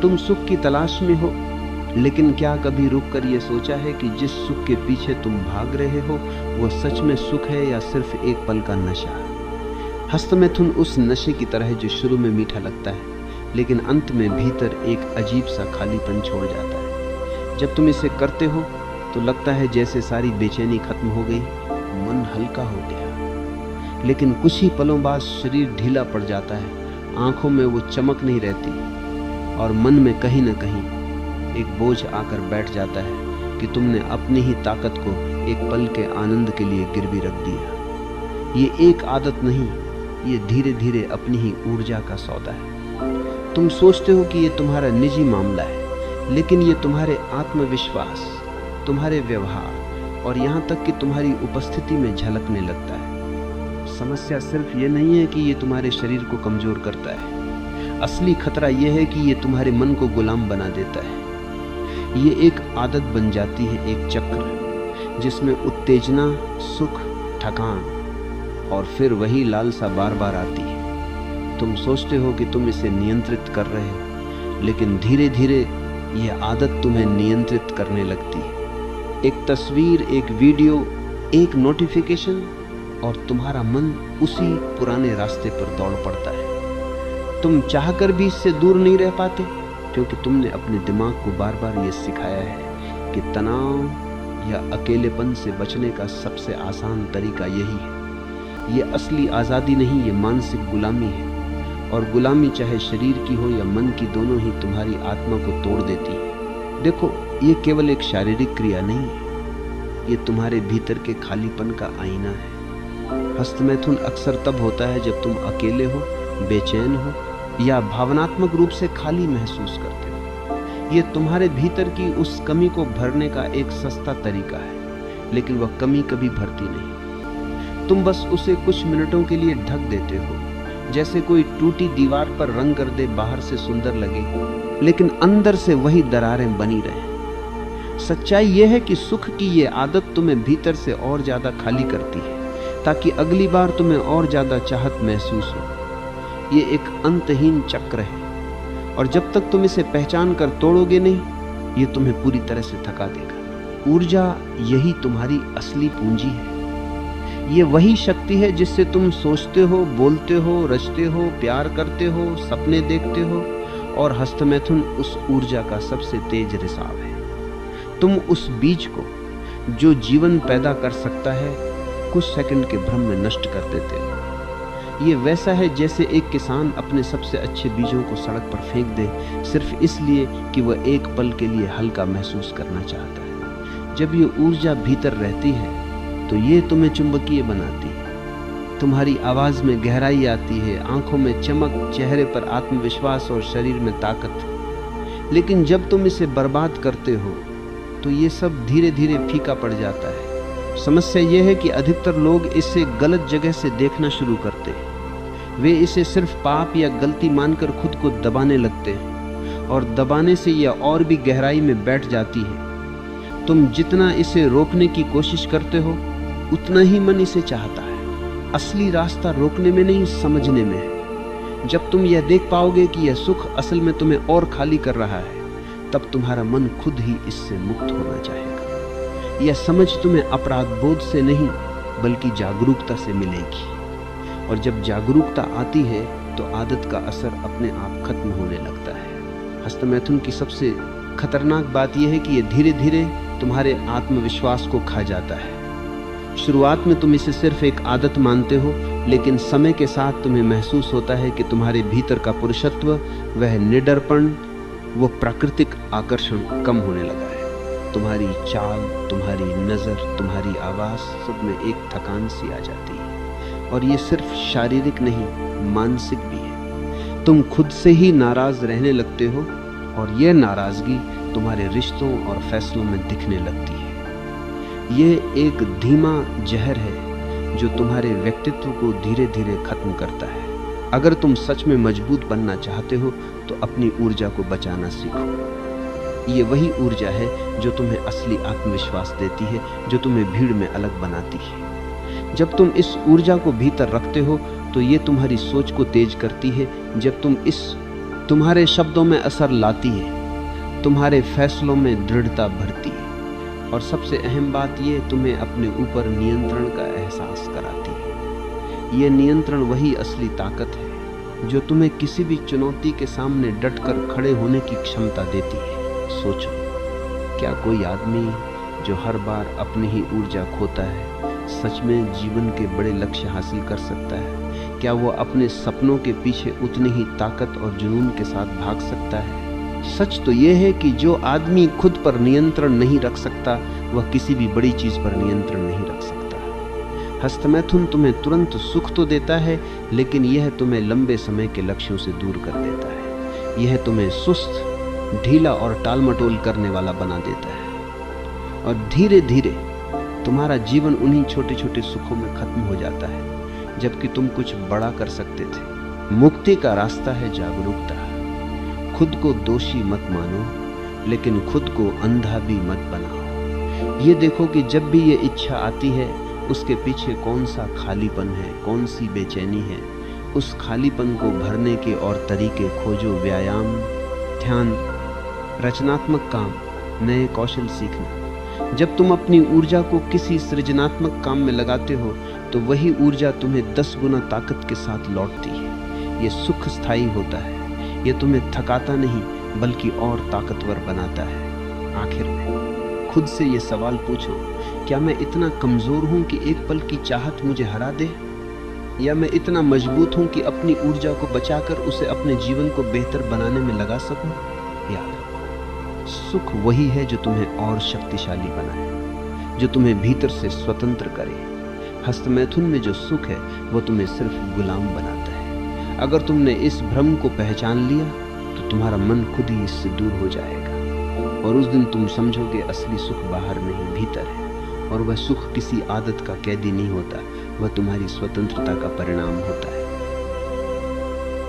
तुम सुख की तलाश में हो, लेकिन क्या कभी रुककर ये सोचा है कि जिस सुख के पीछे तुम भाग रहे हो वो सच में सुख है या सिर्फ एक पल का नशा? हस्तमैथुन उस नशे की तरह है जो शुरू में मीठा लगता है लेकिन अंत में भीतर एक अजीब सा खालीपन छोड़ जाता है। जब तुम इसे करते हो तो लगता है जैसे सारी बेचैनी खत्म हो गई, मन हल्का हो गया। लेकिन कुछ ही पलों बाद शरीर ढीला पड़ जाता है, आंखों में वो चमक नहीं रहती और मन में कहीं न कहीं एक बोझ आकर बैठ जाता है कि तुमने अपनी ही ताकत को एक पल के आनंद के लिए गिरवी रख दिया। ये एक आदत नहीं, ये धीरे धीरे अपनी ही ऊर्जा का सौदा है। तुम सोचते हो कि ये तुम्हारा निजी मामला है, लेकिन ये तुम्हारे आत्मविश्वास, तुम्हारे व्यवहार और यहाँ तक कि तुम्हारी उपस्थिति में झलकने लगता है। समस्या सिर्फ ये नहीं है कि ये तुम्हारे शरीर को कमजोर करता है, असली खतरा ये है कि ये तुम्हारे मन को गुलाम बना देता है। ये एक आदत बन जाती है, एक चक्र जिसमें उत्तेजना, सुख, थकान और फिर वही लालसा बार बार आती है। तुम सोचते हो कि तुम इसे नियंत्रित कर रहे हो, लेकिन धीरे धीरे यह आदत तुम्हें नियंत्रित करने लगती है। एक तस्वीर, एक वीडियो, एक नोटिफिकेशन और तुम्हारा मन उसी पुराने रास्ते पर दौड़ पड़ता है। तुम चाहकर भी इससे दूर नहीं रह पाते, क्योंकि तुमने अपने दिमाग को बार बार ये सिखाया है कि तनाव या अकेलेपन से बचने का सबसे आसान तरीका यही है। ये असली आज़ादी नहीं, ये मानसिक गुलामी है, और गुलामी चाहे शरीर की हो या मन की, दोनों ही तुम्हारी आत्मा को तोड़ देती है। देखो, ये केवल एक शारीरिक क्रिया नहीं है, ये तुम्हारे भीतर के खालीपन का आईना है। हस्तमैथुन अक्सर तब होता है जब तुम अकेले हो, बेचैन हो या भावनात्मक रूप से खाली महसूस करते हो। ये तुम्हारे भीतर की उस कमी को भरने का एक सस्ता तरीका है, लेकिन वह कमी कभी भरती नहीं। तुम बस उसे कुछ मिनटों के लिए ढक देते हो, जैसे कोई टूटी दीवार पर रंग कर दे, बाहर से सुंदर लगे लेकिन अंदर से वही दरारें बनी रहे। सच्चाई यह है कि सुख की ये आदत तुम्हें भीतर से और ज्यादा खाली करती है, ताकि अगली बार तुम्हें और ज्यादा चाहत महसूस हो। ये एक अंतहीन चक्र है, और जब तक तुम इसे पहचान कर तोड़ोगे नहीं, ये तुम्हें पूरी तरह से थका देगा। ऊर्जा यही तुम्हारी असली पूंजी है। ये वही शक्ति है जिससे तुम सोचते हो, बोलते हो, रचते हो, प्यार करते हो, सपने देखते हो, और हस्तमैथुन उस ऊर्जा का सबसे तेज रिसाव है। तुम उस बीज को जो जीवन पैदा कर सकता है, कुछ सेकंड के भ्रम में नष्ट कर देते हो। ये वैसा है जैसे एक किसान अपने सबसे अच्छे बीजों को सड़क पर फेंक दे, सिर्फ इसलिए कि वह एक पल के लिए हल्का महसूस करना चाहता है। जब ये ऊर्जा भीतर रहती है तो ये तुम्हें चुंबकीय बनाती है। तुम्हारी आवाज में गहराई आती है, आंखों में चमक, चेहरे पर आत्मविश्वास और शरीर में ताकत। लेकिन जब तुम इसे बर्बाद करते हो तो ये सब धीरे धीरे फीका पड़ जाता है। समस्या यह है कि अधिकतर लोग इसे गलत जगह से देखना शुरू करते हैं। वे इसे सिर्फ पाप या गलती मानकर खुद को दबाने लगते हैं, और दबाने से यह और भी गहराई में बैठ जाती है। तुम जितना इसे रोकने की कोशिश करते हो, उतना ही मन इसे चाहता है। असली रास्ता रोकने में नहीं, समझने में है। जब तुम यह देख पाओगे कि यह सुख असल में तुम्हें और खाली कर रहा है, तब तुम्हारा मन खुद ही इससे मुक्त होना चाहेगा। यह समझ तुम्हें अपराध बोध से नहीं, बल्कि जागरूकता से मिलेगी, और जब जागरूकता आती है तो आदत का असर अपने आप खत्म होने लगता है। हस्तमैथुन की सबसे खतरनाक बात यह है कि यह धीरे धीरे तुम्हारे आत्मविश्वास को खा जाता है। शुरुआत में तुम इसे सिर्फ एक आदत मानते हो, लेकिन समय के साथ तुम्हें महसूस होता है कि तुम्हारे भीतर का पुरुषत्व, वह निडरपन, वो प्राकृतिक आकर्षण कम होने लगा है। तुम्हारी चाल, तुम्हारी नज़र, तुम्हारी आवाज़, सब में एक थकान सी आ जाती है। और ये सिर्फ शारीरिक नहीं, मानसिक भी है। तुम खुद से ही नाराज रहने लगते हो, और यह नाराजगी तुम्हारे रिश्तों और फैसलों में दिखने लगती है। ये एक धीमा जहर है जो तुम्हारे व्यक्तित्व को धीरे धीरे खत्म करता है। अगर तुम सच में मजबूत बनना चाहते हो तो अपनी ऊर्जा को बचाना सीखो। ये वही ऊर्जा है जो तुम्हें असली आत्मविश्वास देती है, जो तुम्हें भीड़ में अलग बनाती है। जब तुम इस ऊर्जा को भीतर रखते हो तो ये तुम्हारी सोच को तेज करती है। जब तुम्हारे शब्दों में असर लाती है, तुम्हारे फैसलों में दृढ़ता भरती है, और सबसे अहम बात यह तुम्हें अपने ऊपर नियंत्रण का एहसास कराती है। यह नियंत्रण वही असली ताकत है जो तुम्हें किसी भी चुनौती के सामने डटकर खड़े होने की क्षमता देती है। सोचो, क्या कोई आदमी जो हर बार अपनी ही ऊर्जा खोता है सच में जीवन के बड़े लक्ष्य हासिल कर सकता है? क्या वो अपने सपनों के पीछे उतनी ही ताकत और जुनून के साथ भाग सकता है? सच तो यह है कि जो आदमी खुद पर नियंत्रण नहीं रख सकता वह किसी भी बड़ी चीज पर नियंत्रण नहीं रख सकता। हस्तमैथुन तुम्हें तुरंत सुख तो देता है, लेकिन यह तुम्हें लंबे समय के लक्ष्यों से दूर कर देता है। यह तुम्हें सुस्त, ढीला और टालमटोल करने वाला बना देता है, और धीरे धीरे तुम्हारा जीवन उन्हीं छोटे छोटे सुखों में खत्म हो जाता है, जबकि तुम कुछ बड़ा कर सकते थे। मुक्ति का रास्ता है जागरूकता। खुद को दोषी मत मानो, लेकिन खुद को अंधा भी मत बनाओ। ये देखो कि जब भी ये इच्छा आती है उसके पीछे कौन सा खालीपन है, कौन सी बेचैनी है। उस खालीपन को भरने के और तरीके खोजो। व्यायाम, ध्यान, रचनात्मक काम, नए कौशल सीखना। जब तुम अपनी ऊर्जा को किसी सृजनात्मक काम में लगाते हो तो वही ऊर्जा तुम्हें 10 गुना ताकत के साथ लौटती है। ये सुख स्थायी होता है। ये तुम्हें थकाता नहीं बल्कि और ताकतवर बनाता है। आखिर में खुद से ये सवाल पूछो, क्या मैं इतना कमजोर हूं कि एक पल की चाहत मुझे हरा दे, या मैं इतना मजबूत हूं कि अपनी ऊर्जा को बचाकर उसे अपने जीवन को बेहतर बनाने में लगा सकूं? याद रखो, सुख वही है जो तुम्हें और शक्तिशाली बनाए, जो तुम्हें भीतर से स्वतंत्र करे। हस्तमैथुन में जो सुख है वो तुम्हें सिर्फ गुलाम बनाता है। अगर तुमने इस भ्रम को पहचान लिया तो तुम्हारा मन खुद ही इससे दूर हो जाएगा, और उस दिन तुम समझोगे असली सुख बाहर नहीं भीतर है। और वह सुख किसी आदत का कैदी नहीं होता, वह तुम्हारी स्वतंत्रता का परिणाम होता है।